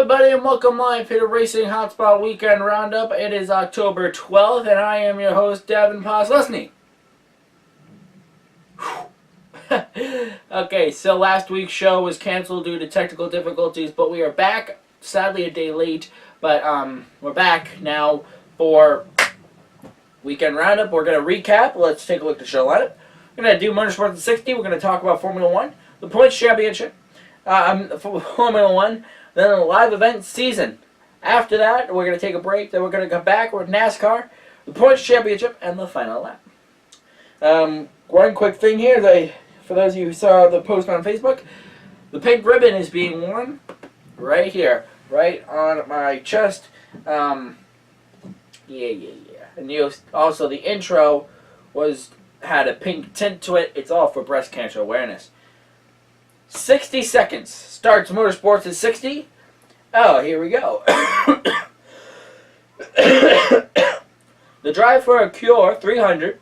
everybody, and welcome live to the Racing Hotspot Weekend Roundup. It is October 12th, and I am your host, Devin Poslusny. Okay, so last week's show was canceled due to technical difficulties, but we are back. Sadly, a day late, but we're back now for Weekend Roundup. We're going to recap. Let's take a look at the show lineup. We're going to do Motorsports in 60. We're going to talk about Formula 1, the Points Championship, Formula 1, then a live event season. After that, we're going to take a break. Then we're going to come back with NASCAR, the Points Championship, and the final lap. One quick thing here. For those of you who saw the post on Facebook, the pink ribbon is being worn right here, right on my chest. Yeah. And also the intro had a pink tint to it. It's all for breast cancer awareness. 60 seconds. Starts Motorsports at 60. Oh, here we go. The Drive for a Cure 300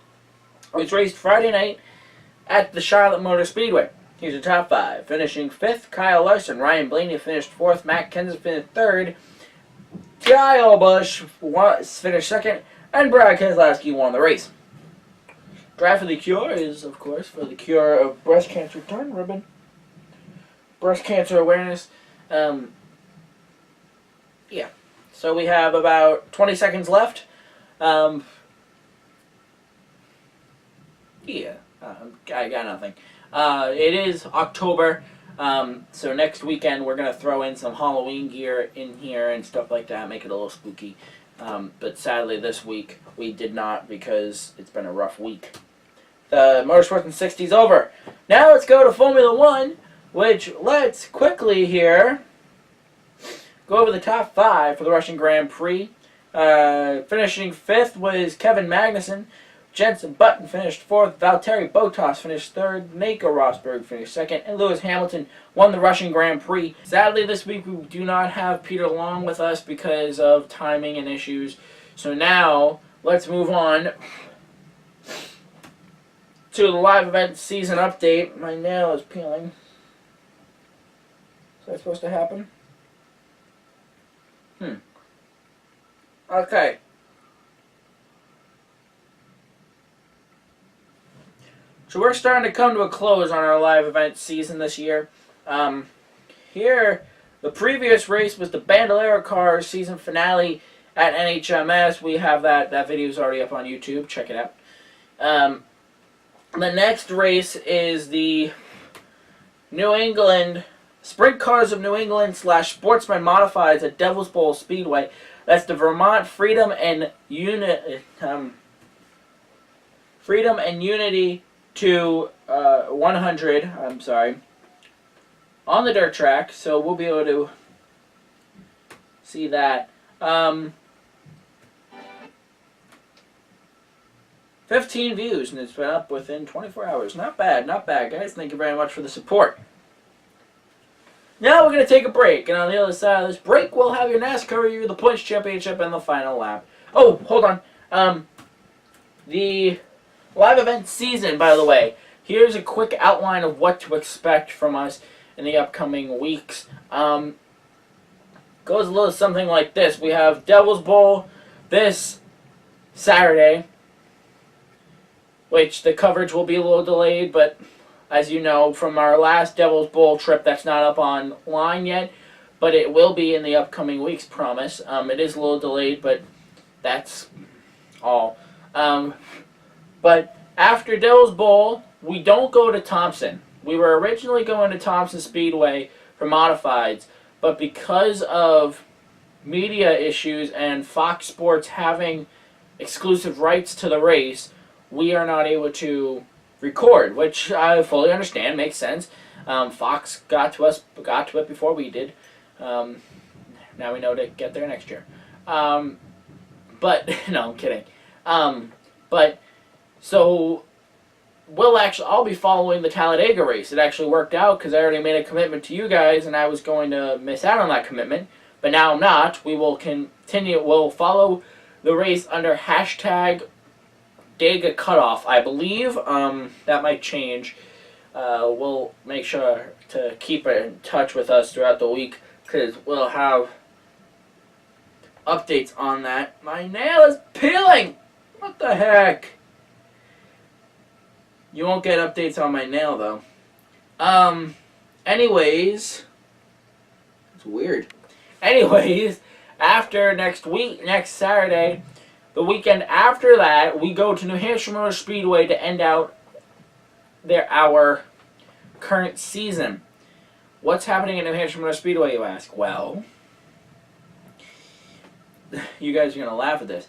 was raced Friday night at the Charlotte Motor Speedway. Here's your top 5. Finishing 5th, Kyle Larson. Ryan Blaney finished 4th. Matt Kenseth finished 3rd. Kyle Busch finished 2nd. And Brad Keselowski won the race. Drive for the Cure is, of course, for the cure of breast cancer. Turn ribbon. Breast cancer awareness. Yeah. So we have about 20 seconds left. I got nothing. It is October, so next weekend we're going to throw in some Halloween gear in here and stuff like that, make it a little spooky. But sadly this week we did not because it's been a rough week. The Motorsports in 60 is over. Now let's go to Formula 1, which let's quickly here go over the top 5 for the Russian Grand Prix. Finishing 5th was Kevin Magnussen. Jenson Button finished 4th. Valtteri Bottas finished 3rd. Nico Rosberg finished 2nd. And Lewis Hamilton won the Russian Grand Prix. Sadly, this week we do not have Peter Long with us because of timing and issues. So now, let's move on to the live event season update. My nail is peeling. Is that supposed to happen? Okay. So we're starting to come to a close on our live event season this year. Here, the previous race was the Bandolero Cars season finale at NHMS. We have that video is already up on YouTube. Check it out. The next race is the New England Sprint Cars of New England / Sportsman Modifieds at Devil's Bowl Speedway. That's the Vermont Freedom and Unity to 100. I'm sorry. On the dirt track, so we'll be able to see that. 15 views, and it's been up within 24 hours. Not bad, guys. Thank you very much for the support. Now we're going to take a break, and on the other side of this break, we'll have your NASCAR review, the Points Championship, and the final lap. Oh, hold on. The live event season, by the way. Here's a quick outline of what to expect from us in the upcoming weeks. Goes a little something like this. We have Devil's Bowl this Saturday, which the coverage will be a little delayed, but as you know from our last Devil's Bowl trip, that's not up online yet, but it will be in the upcoming weeks, promise. It is a little delayed, but that's all. But after Devil's Bowl, we don't go to Thompson. We were originally going to Thompson Speedway for Modifieds, but because of media issues and Fox Sports having exclusive rights to the race, we are not able to record, which I fully understand, makes sense. Fox got to it before we did. Now we know to get there next year. But no, I'm kidding. So I'll be following the Talladega race. It actually worked out because I already made a commitment to you guys, and I was going to miss out on that commitment. But now I'm not. We will continue. We'll follow the race under hashtag Dega Cutoff, I believe. That might change. We'll make sure to keep in touch with us throughout the week because we'll have updates on that. My nail is peeling! What the heck? You won't get updates on my nail, though. Anyways, it's weird. Anyways, after next Saturday, the weekend after that, we go to New Hampshire Motor Speedway to end out our current season. What's happening at New Hampshire Motor Speedway, you ask? Well, you guys are going to laugh at this.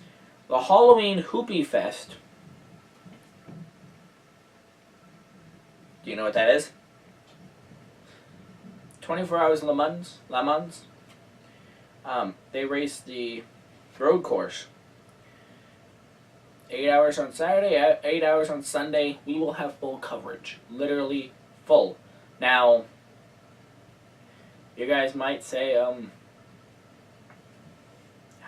The Halloween Hoopy Fest. Do you know what that is? 24 Hours Le Mans. They race the road course. 8 hours on Saturday, 8 hours on Sunday. We will have full coverage. Literally full. Now, you guys might say, how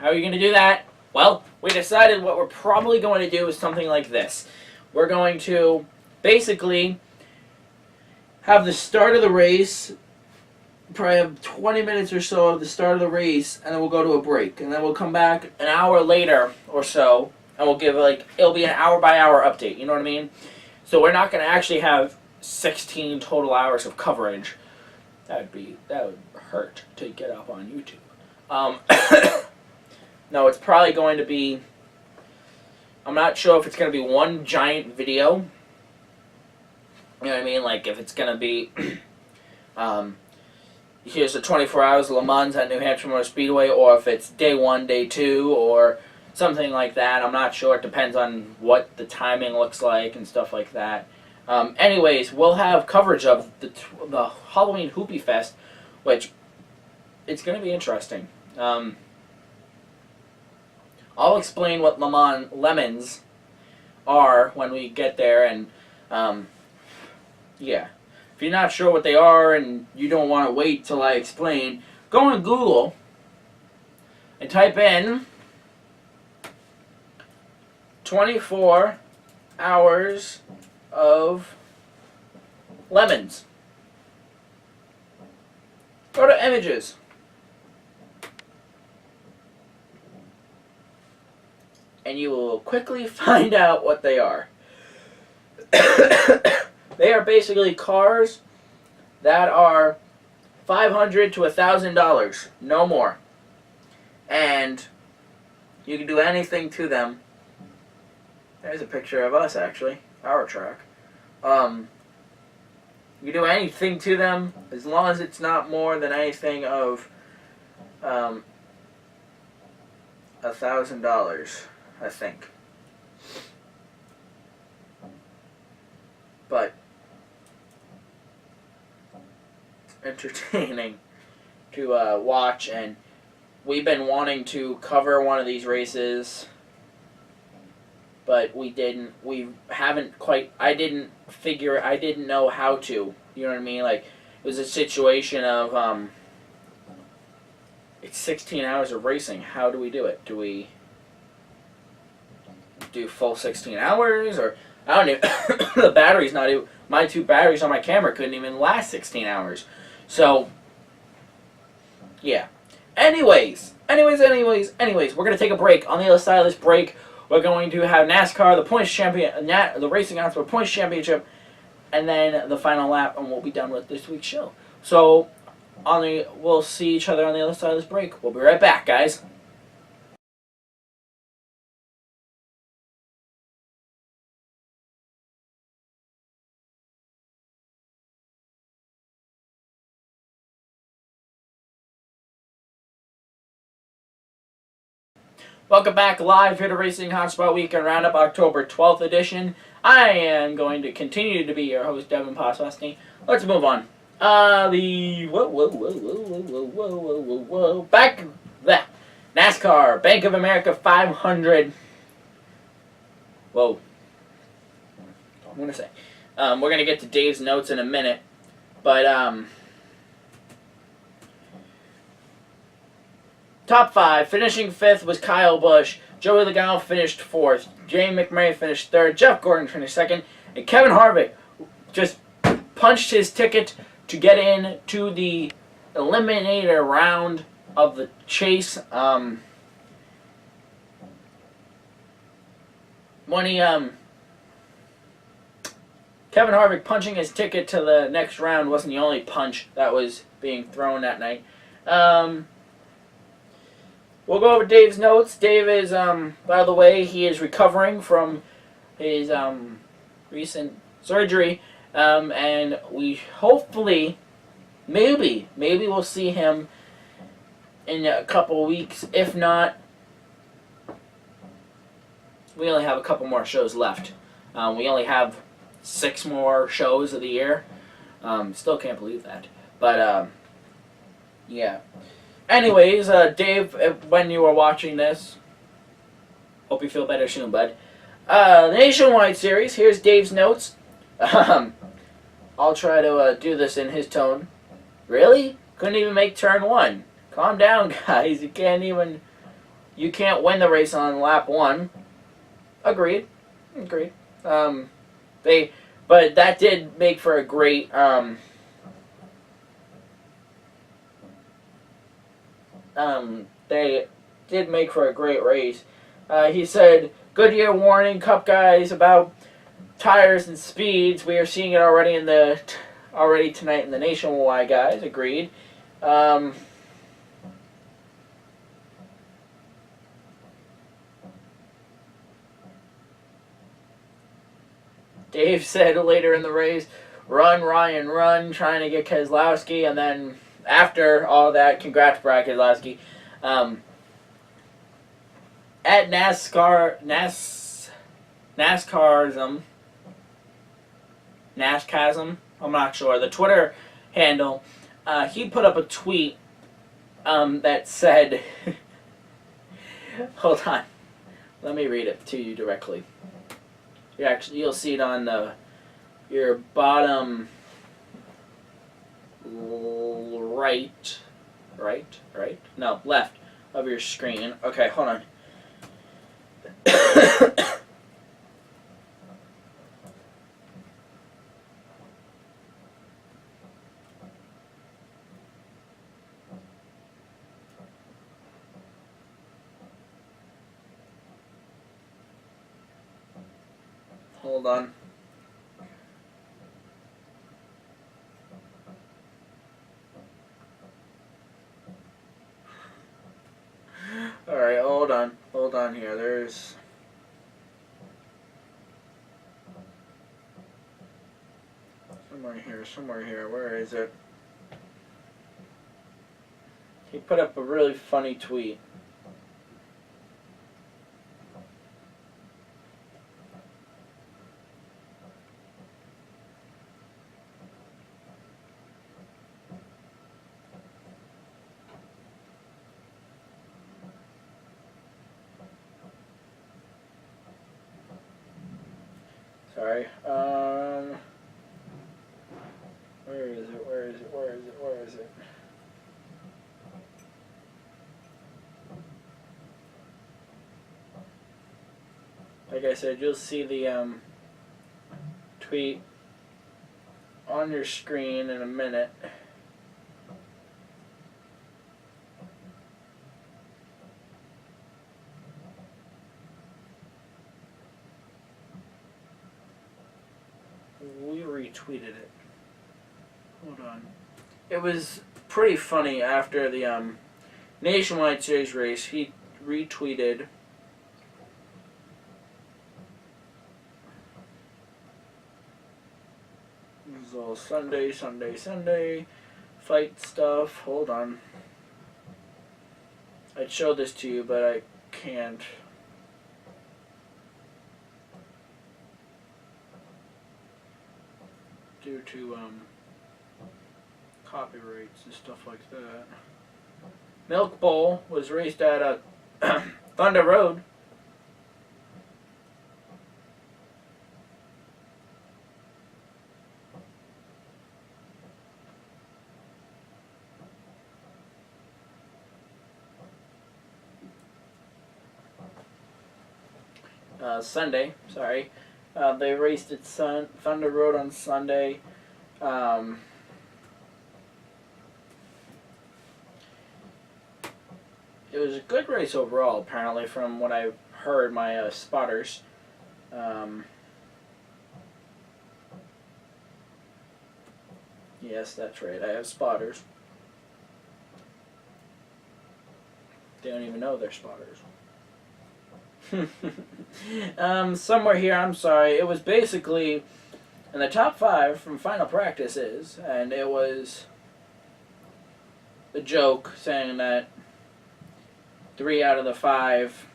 are you going to do that? Well, we decided what we're probably going to do is something like this. We're going to basically have the start of the race, probably have 20 minutes or so of the start of the race, and then we'll go to a break. And then we'll come back an hour later or so, and we'll give, it'll be an hour-by-hour update, you know what I mean? So we're not going to actually have 16 total hours of coverage. That would hurt to get up on YouTube. No, it's probably going to be, I'm not sure if it's going to be one giant video. You know what I mean? Like, if it's going to be, here's the 24 Hours Le Mans at New Hampshire Motor Speedway, or if it's day 1, day 2, or something like that. I'm not sure. It depends on what the timing looks like and stuff like that. Anyways, we'll have coverage of the Halloween Hoopy Fest, which it's going to be interesting. I'll explain what lemons are when we get there, and yeah. If you're not sure what they are and you don't want to wait till I explain, go on Google and type in 24 hours of lemons. Go to images. And you will quickly find out what they are. They are basically cars that are $500 to $1,000, no more. And you can do anything to them. There's a picture of us, actually, our track. You can do anything to them as long as it's not more than anything of $1,000, I think. But entertaining to watch, and we've been wanting to cover one of these races, but I didn't know how to, you know what I mean? Like, it was a situation of, it's 16 hours of racing. How do we do it? Do we do full 16 hours, or I don't even, the battery's not even, my 2 batteries on my camera couldn't even last 16 hours. So, yeah. Anyways, we're going to take a break. On the other side of this break, we're going to have NASCAR, the Racing Hotspot Points Championship, and then the final lap, and we'll be done with this week's show. So, we'll see each other on the other side of this break. We'll be right back, guys. Welcome back live here to Racing Hotspot Weekend Roundup, October 12th edition. I am going to continue to be your host, Devin Poslusny. Let's move on. Back that NASCAR Bank of America 500. Whoa. I'm gonna say. We're gonna get to Dave's notes in a minute, but top 5, finishing 5th was Kyle Busch. Joey Logano finished 4th. Jay McMurray finished 3rd. Jeff Gordon finished 2nd. And Kevin Harvick just punched his ticket to get in to the eliminator round of the chase. When he Kevin Harvick punching his ticket to the next round wasn't the only punch that was being thrown that night. We'll go over Dave's notes. Dave is, by the way, he is recovering from his recent surgery, and we hopefully, maybe we'll see him in a couple weeks. If not, we only have a couple more shows left. We only have 6 more shows of the year. Still can't believe that. But, yeah. Anyways, Dave, when you are watching this, hope you feel better soon, bud. The Nationwide Series, here's Dave's notes. I'll try to do this in his tone. Really? Couldn't even make turn 1. Calm down, guys. You can't win the race on lap 1. Agreed. But that did make for a great, they did make for a great race. He said, Goodyear warning, Cup guys, about tires and speeds. We are seeing it already tonight in the Nationwide guys. Agreed. Dave said later in the race, run, Ryan, run, trying to get Keselowski, and then after all that, congrats, Brad Keselowski. At NASCARism, I'm not sure, the Twitter handle, he put up a tweet that said, hold on, let me read it to you directly. You'll see it on your bottom right? No, left of your screen. Okay, hold on. Hold on. Alright, hold on here. There's somewhere here. Where is it? He put up a really funny tweet. Sorry. Where is it? Like I said, you'll see the tweet on your screen in a minute. We retweeted it. Hold on. It was pretty funny after the Nationwide Series race. He retweeted. It was all Sunday fight stuff. Hold on. I'd show this to you, but I can't. Due to copyrights and stuff like that. Milk Bowl was raced at Thunder Road. Sunday, sorry. They raced at Thunder Road on Sunday. it was a good race overall, apparently, from what I heard my spotters. Yes, that's right. I have spotters. They don't even know they're spotters. Somewhere here, I'm sorry. It was basically in the top 5 from final practices, and it was the joke saying that 3 out of the 5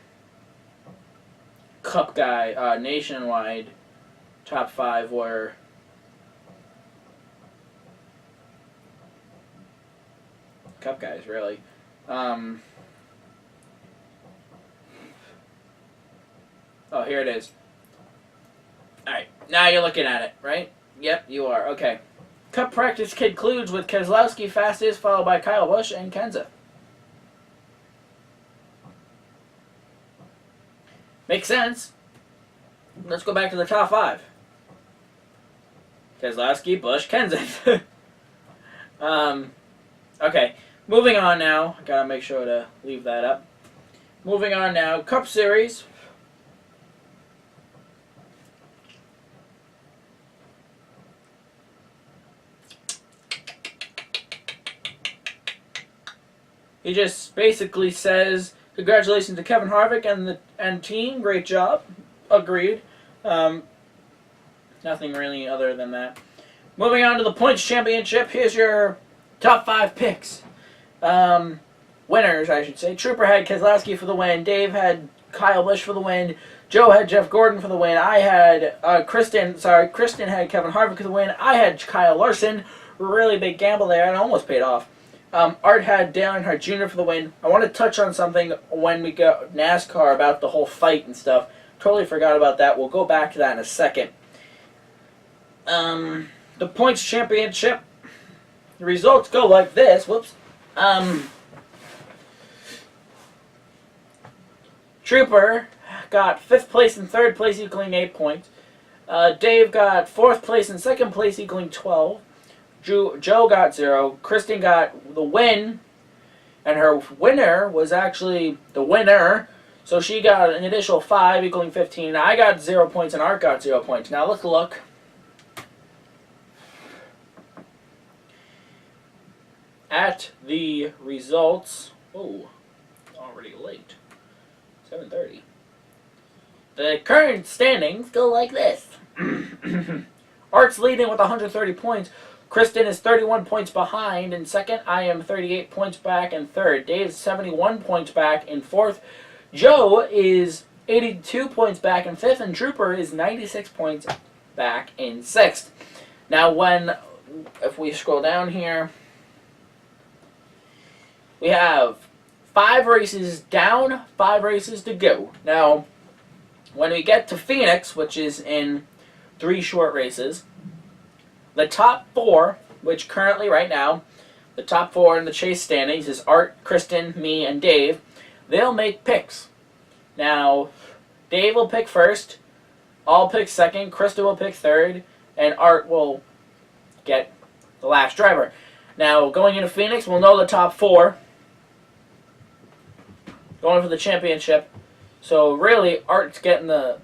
Cup guy nationwide top 5 were Cup guys, really. Oh, here it is. Alright, now you're looking at it, right? Yep, you are. Okay. Cup practice concludes with Keselowski fastest, followed by Kyle Busch and Kenza. Makes sense. Let's go back to the top 5. Keselowski, Busch, Kenza. Okay. Moving on now. I gotta make sure to leave that up. Moving on now. Cup Series. He just basically says, congratulations to Kevin Harvick and team. Great job. Agreed. Nothing really other than that. Moving on to the Points Championship. Here's your top 5 picks. Winners, I should say. Trooper had Keselowski for the win. Dave had Kyle Busch for the win. Joe had Jeff Gordon for the win. I had Kristen had Kevin Harvick for the win. I had Kyle Larson. Really big gamble there, and almost paid off. Art had Dale Earnhardt Jr. for the win. I want to touch on something when we go NASCAR about the whole fight and stuff. Totally forgot about that. We'll go back to that in a second. The Points Championship. The results go like this. Whoops. Trooper got 5th place and 3rd place equaling 8 points. Dave got 4th place and 2nd place equaling 12. Joe got 0. Kristen got the win, and her winner was actually the winner, so she got an additional 5 equaling 15. I got 0 points and Art got 0 points. Now let's look. At the results. Oh, already late. 7:30. The current standings go like this. Art's leading with 130 points. Kristen is 31 points behind in 2nd. I am 38 points back in 3rd. Dave's 71 points back in 4th. Joe is 82 points back in 5th. And Trooper is 96 points back in 6th. Now, if we scroll down here, we have 5 races down, 5 races to go. Now, when we get to Phoenix, which is in 3 short races, the top 4, which currently right now, the top 4 in the chase standings is Art, Kristen, me, and Dave. They'll make picks. Now, Dave will pick 1st, I'll pick 2nd, Kristen will pick 3rd, and Art will get the last driver. Now, going into Phoenix, we'll know the top 4 going for the championship. So really, Art's getting the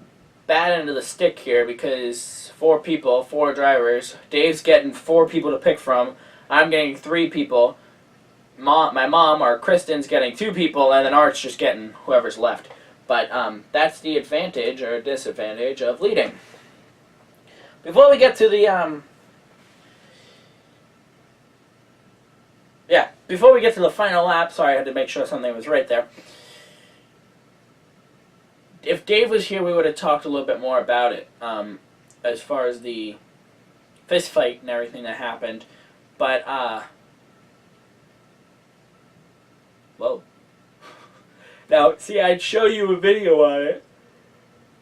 bad end of the stick here because 4 people, 4 drivers. Dave's getting 4 people to pick from. I'm getting 3 people. My mom or Kristen's getting 2 people, and then Art's just getting whoever's left. But that's the advantage or disadvantage of leading. Before we get to the before we get to the final lap, sorry, I had to make sure something was right there. If Dave was here, we would have talked a little bit more about it, as far as the fist fight and everything that happened. But, whoa. Now, see, I'd show you a video on it,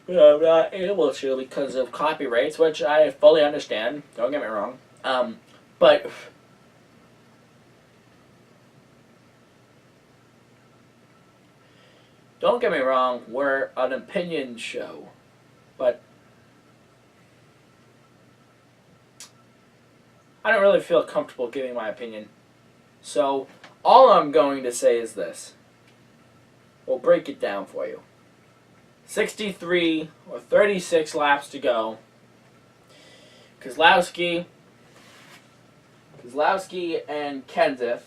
but I'm not able to because of copyrights, which I fully understand. Don't get me wrong. But don't get me wrong, we're an opinion show, but I don't really feel comfortable giving my opinion. So all I'm going to say is this. We'll break it down for you. 63 or 36 laps to go. Keselowski and Kenseth.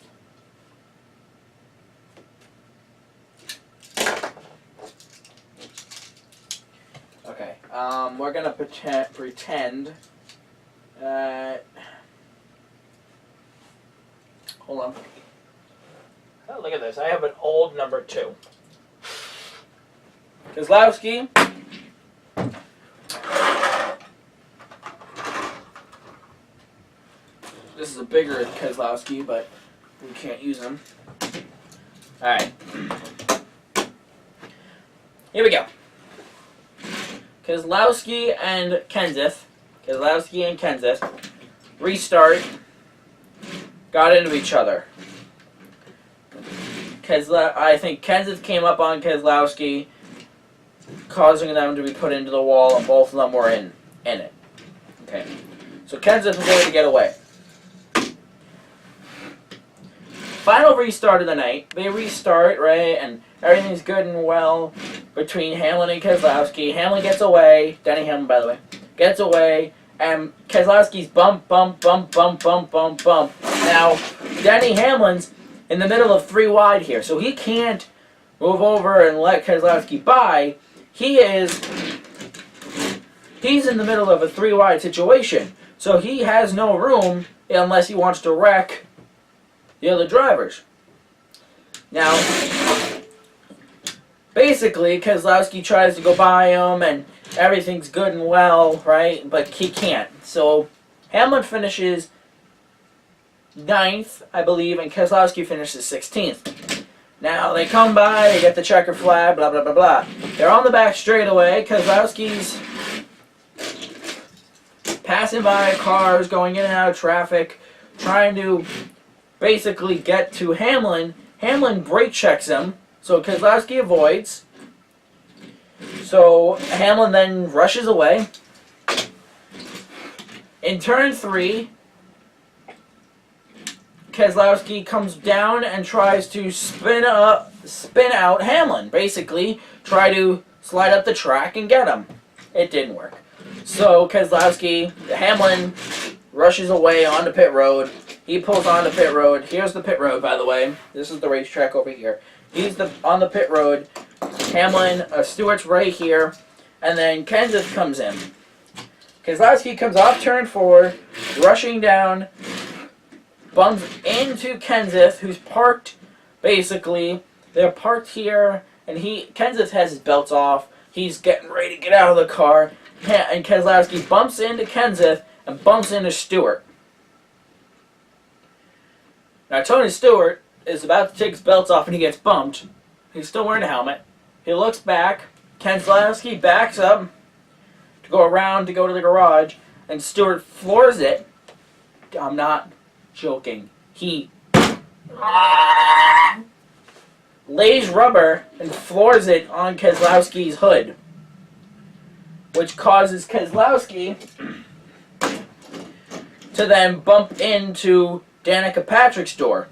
Okay, we're gonna pretend. Hold on. Oh, look at this. I have an old number 2. Keselowski. This is a bigger Keselowski, but we can't use him. Alright. Here we go. Keselowski and Kenseth. Restart. Got into each other. I think Kenseth came up on Keselowski, causing them to be put into the wall, and both of them were in it. Okay. So Kenseth was able to get away. Final restart of the night. They restart, right, and everything's good and well between Hamlin and Keselowski. Hamlin gets away. Denny Hamlin, by the way. Gets away, and Keselowski's bump. Now, Denny Hamlin's in the middle of 3 wide here, so he can't move over and let Keselowski by. He's in the middle of a 3 wide situation, so he has no room unless he wants to wreck the other drivers. Now, basically, Keselowski tries to go by him, and everything's good and well, right? But he can't. So Hamlin finishes 9th, I believe, and Keselowski finishes 16th. Now, they come by, they get the checker flag, blah, blah, blah, blah. They're on the back straightaway. Keselowski's passing by cars, going in and out of traffic, trying to basically get to Hamlin. Hamlin brake checks him, so Keselowski avoids. So Hamlin then rushes away. In turn 3, Keselowski comes down and tries to spin out Hamlin. Basically, try to slide up the track and get him. It didn't work. So Hamlin rushes away onto pit road. He pulls onto pit road. Here's the pit road, by the way. This is the racetrack over here. He's on the pit road. Hamlin, Stewart's right here, and then Kenseth comes in. Keselowski comes off turn 4, rushing down, bumps into Kenseth, who's parked. Basically, they're parked here, and Kenseth has his belts off. He's getting ready to get out of the car, and Keselowski bumps into Kenseth and bumps into Stewart. Now, Tony Stewart is about to take his belts off, and he gets bumped. He's still wearing a helmet. He looks back. Keselowski backs up to go around to go to the garage, and Stewart floors it. I'm not joking. He lays rubber and floors it on Keselowski's hood, which causes Keselowski to then bump into Danica Patrick's door.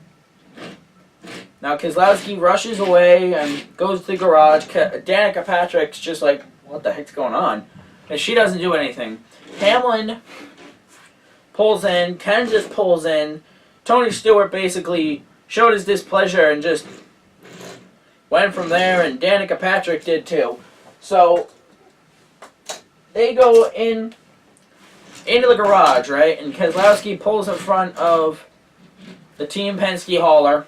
Now Keselowski rushes away and goes to the garage. Danica Patrick's just like, what the heck's going on? And she doesn't do anything. Hamlin pulls in. Kenseth pulls in. Tony Stewart basically showed his displeasure and just went from there, and Danica Patrick did too. So they go into the garage, right? And Keselowski pulls in front of the Team Penske hauler.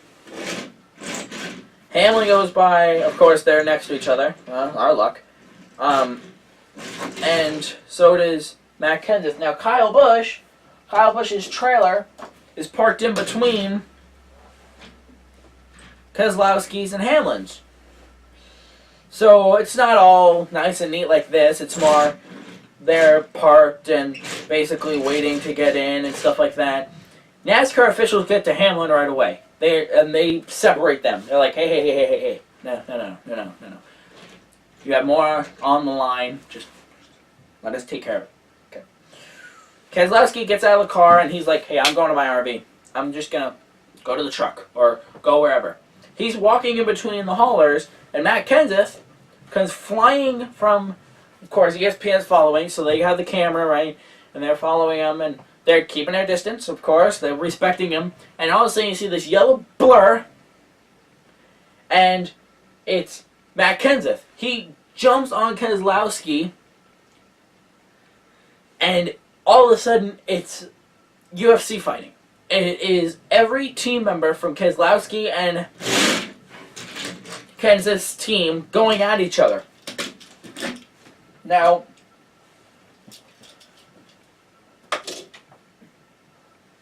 Hamlin goes by. Of course, they're next to each other. Well, our luck. And so does Matt Kenseth. Now, Kyle Busch's trailer is parked in between Keselowski's and Hamlin's. So it's not all nice and neat like this. It's more they're parked and basically waiting to get in and stuff like that. NASCAR officials get to Hamlin right away. They separate them. They're like, hey. No. You have more on the line. Just let us take care of it. Okay. Keselowski gets out of the car and he's like, hey, I'm going to my RV. I'm just going to go to the truck or go wherever. He's walking in between the haulers, and Matt Kenseth comes flying from, of course, ESPN's following, so they have the camera, right? And they're following him, and they're keeping their distance, of course. They're respecting him. And all of a sudden, you see this yellow blur, and it's Matt Kenseth. He jumps on Keselowski, and all of a sudden, it's UFC fighting. And it is every team member from Keselowski and Kenseth's team going at each other. Now,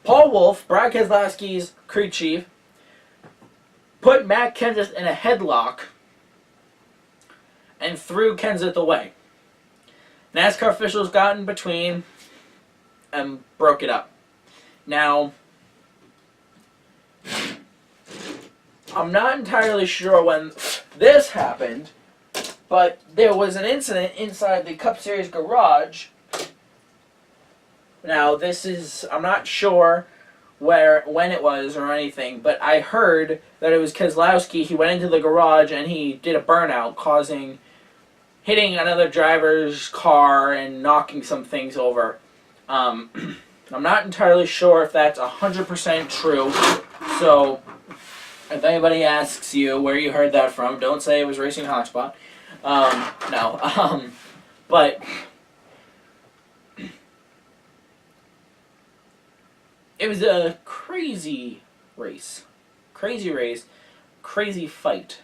Paul Wolfe, Brad Keselowski's crew chief, put Matt Kenseth in a headlock and threw Kenseth away. NASCAR officials got in between and broke it up. Now, I'm not entirely sure when this happened, but there was an incident inside the Cup Series garage. Now, I'm not sure when it was or anything, but I heard that it was Keselowski. He went into the garage and he did a burnout, hitting another driver's car and knocking some things over. I'm not entirely sure if that's 100% true, so if anybody asks you where you heard that from, don't say it was Racing Hotspot. No. But it was a crazy race. Crazy fight.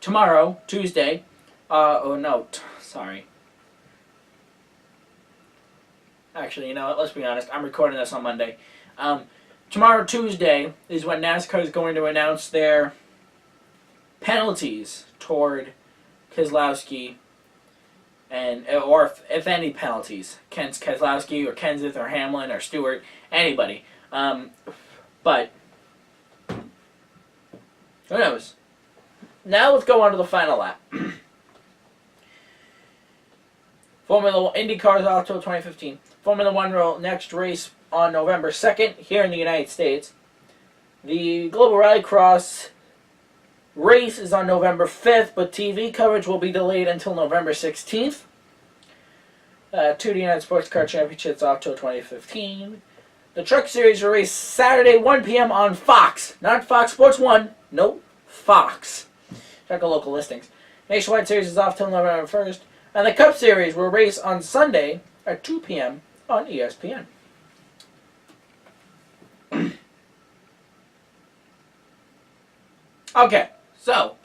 Tomorrow, Tuesday, sorry. Actually, you know what, let's be honest, I'm recording this on Monday. Tomorrow, Tuesday, is when NASCAR is going to announce their penalties toward Keselowski, or if any penalties, Keselowski or Kenseth or Hamlin or Stewart, anybody. But who knows? Now let's go on to the final lap. Formula IndyCar is off till 2015. Formula One will next race on November 2nd here in the United States. The Global Rallycross race is on November 5th, but TV coverage will be delayed until November 16th. 2D United Sports Car Championships off till 2015. The Truck Series will race Saturday 1 p.m. on Fox. Not Fox Sports 1. Nope. Fox. Check the local listings. Nationwide Series is off till November 1st. And the Cup Series will race on Sunday at 2 p.m. on ESPN. Okay, so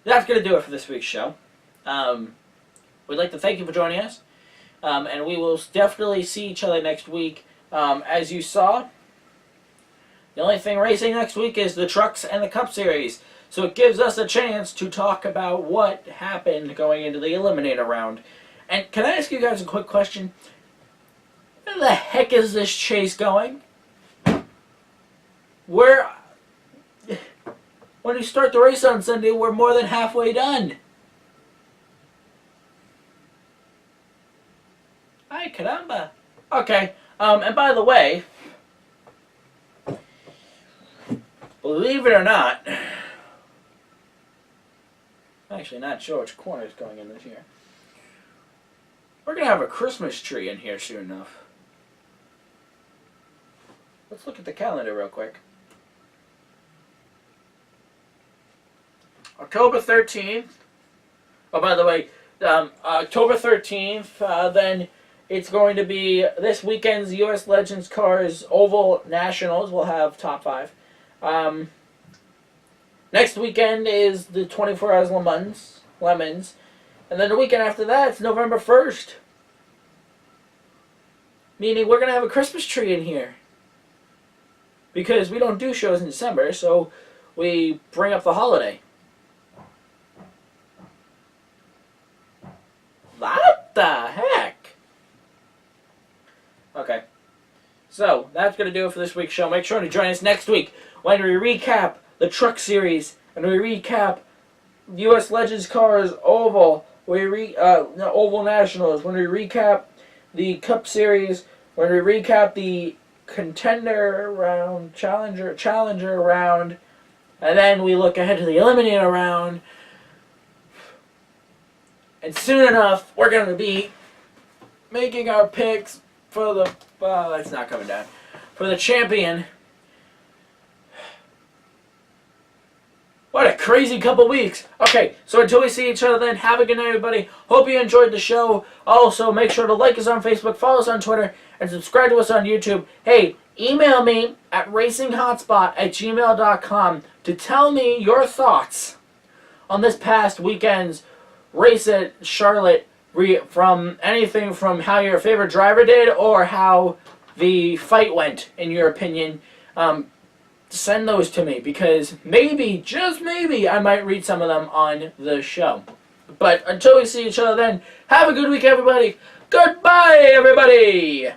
that's going to do it for this week's show. We'd like to thank you for joining us, and we will definitely see each other next week. As you saw, the only thing racing next week is the Trucks and the Cup Series, so it gives us a chance to talk about what happened going into the Eliminator round. And can I ask you guys a quick question? Where the heck is this chase going? When we start the race on Sunday, we're more than halfway done. Ay, caramba. Okay, and by the way, believe it or not, I'm actually not sure which corner is going in this year. We're going to have a Christmas tree in here soon enough. Let's look at the calendar real quick. October 13th. Oh, by the way, October 13th, then it's going to be this weekend's U.S. Legends Cars Oval Nationals. We'll have top 5. Next weekend is the 24 Hours Lemons. And then the weekend after that, it's November 1st. Meaning we're going to have a Christmas tree in here. Because we don't do shows in December, so we bring up the holiday. What the heck? Okay. So, that's going to do it for this week's show. Make sure to join us next week when we recap the Truck Series and we recap U.S. Legends Cars Oval. Oval Nationals. When we recap the Cup Series. When we recap the Contender Round, Challenger Round, And then we look ahead to the eliminator round. And soon enough, we're going to be making our picks for the... Well, that's not coming down. For the champion. What a crazy couple weeks. Okay, so until we see each other then, have a good night, everybody. Hope you enjoyed the show. Also, make sure to like us on Facebook, follow us on Twitter, and subscribe to us on YouTube. Hey, email me at racinghotspot@gmail.com to tell me your thoughts on this past weekend's race at Charlotte, from anything from how your favorite driver did or how the fight went, in your opinion. Send those to me, because maybe, just maybe, I might read some of them on the show. But until we see each other then, have a good week, everybody. Goodbye, everybody.